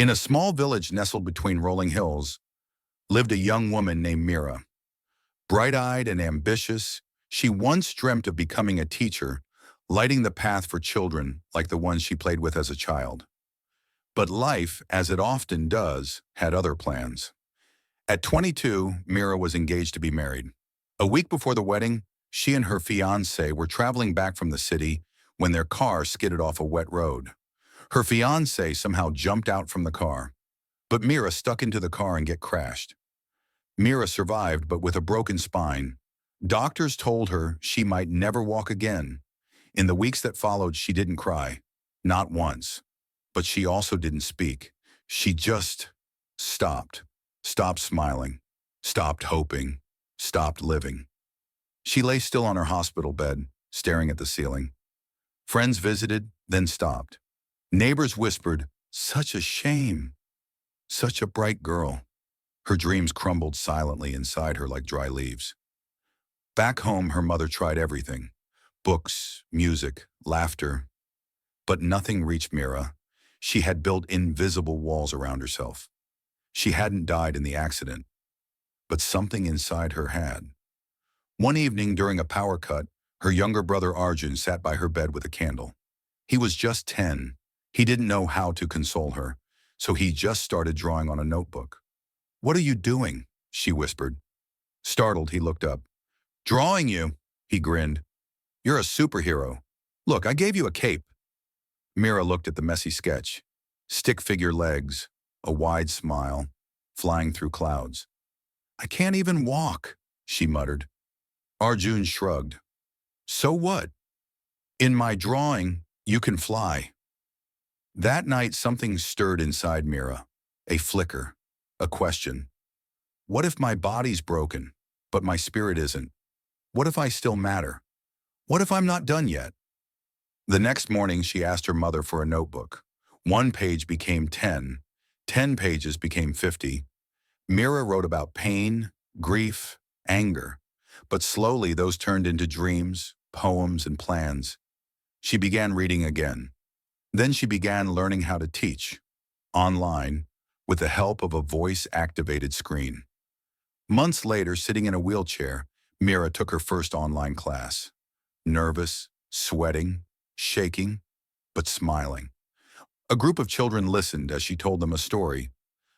In a small village nestled between rolling hills lived a young woman named Meera. Bright-eyed and ambitious, she once dreamt of becoming a teacher, lighting the path for children like the ones she played with as a child. But life, as it often does, had other plans. At 22, Meera was engaged to be married. A week before the wedding, she and her fiancé were traveling back from the city when their car skidded off a wet road. Her fiancé somehow jumped out from the car, but Meera stuck into the car and get crashed. Meera survived, but with a broken spine. Doctors told her she might never walk again. In the weeks that followed, she didn't cry, not once. But she also didn't speak. She just stopped. Stopped smiling. Stopped hoping. Stopped living. She lay still on her hospital bed, staring at the ceiling. Friends visited, then stopped. Neighbors whispered, "Such a shame. Such a bright girl." Her dreams crumbled silently inside her like dry leaves. Back home, her mother tried everything. Books, music, laughter. But nothing reached Meera. She had built invisible walls around herself. She hadn't died in the accident, but something inside her had. One evening during a power cut, her younger brother Arjun sat by her bed with a candle. He was just 10. He didn't know how to console her, so he just started drawing on a notebook. "What are you doing?" she whispered. Startled, he looked up. "Drawing you," he grinned. "You're a superhero. Look, I gave you a cape." Meera looked at the messy sketch. Stick figure legs, a wide smile, flying through clouds. "I can't even walk," she muttered. Arjun shrugged. "So what? In my drawing, you can fly." That night, something stirred inside Meera. A flicker, a question. What if my body's broken, but my spirit isn't? What if I still matter? What if I'm not done yet? The next morning, she asked her mother for a notebook. 1 page became 10. 10 pages became 50. Meera wrote about pain, grief, anger. But slowly, those turned into dreams, poems, and plans. She began reading again. Then she began learning how to teach, online, with the help of a voice-activated screen. Months later, sitting in a wheelchair, Meera took her first online class. Nervous, sweating, shaking, but smiling. A group of children listened as she told them a story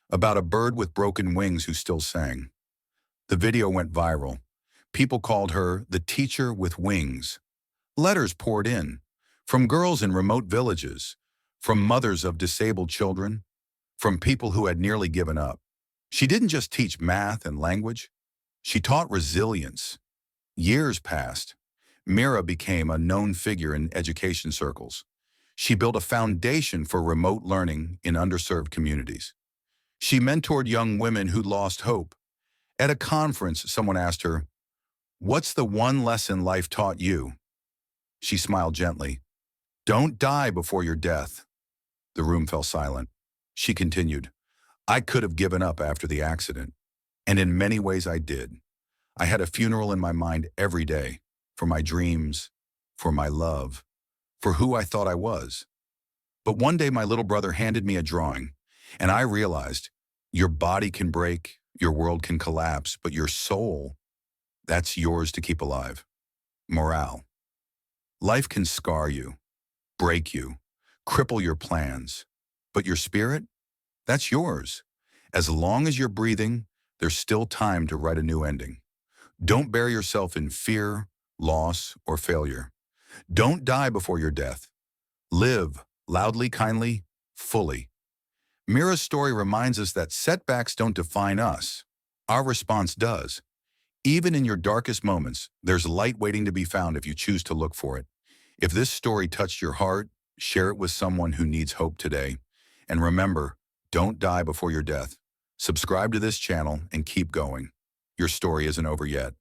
about a bird with broken wings who still sang. The video went viral. People called her the teacher with wings. Letters poured in, from girls in remote villages, from mothers of disabled children, from people who had nearly given up. She didn't just teach math and language. She taught resilience. Years passed. Meera became a known figure in education circles. She built a foundation for remote learning in underserved communities. She mentored young women who lost hope. At a conference, someone asked her, "What's the one lesson life taught you?" She smiled gently. "Don't die before your death." The room fell silent. She continued, "I could have given up after the accident, and in many ways I did. I had a funeral in my mind every day, for my dreams, for my love, for who I thought I was. But one day my little brother handed me a drawing, and I realized your body can break, your world can collapse, but your soul, that's yours to keep alive." Morale. Life can scar you, break you, cripple your plans, but your spirit, that's yours. As long as you're breathing, there's still time to write a new ending. Don't bury yourself in fear, loss, or failure. Don't die before your death. Live loudly, kindly, fully. Meera's story reminds us that setbacks don't define us. Our response does. Even in your darkest moments, there's light waiting to be found if you choose to look for it. If this story touched your heart, share it with someone who needs hope today. And remember, don't die before your death. Subscribe to this channel and keep going. Your story isn't over yet.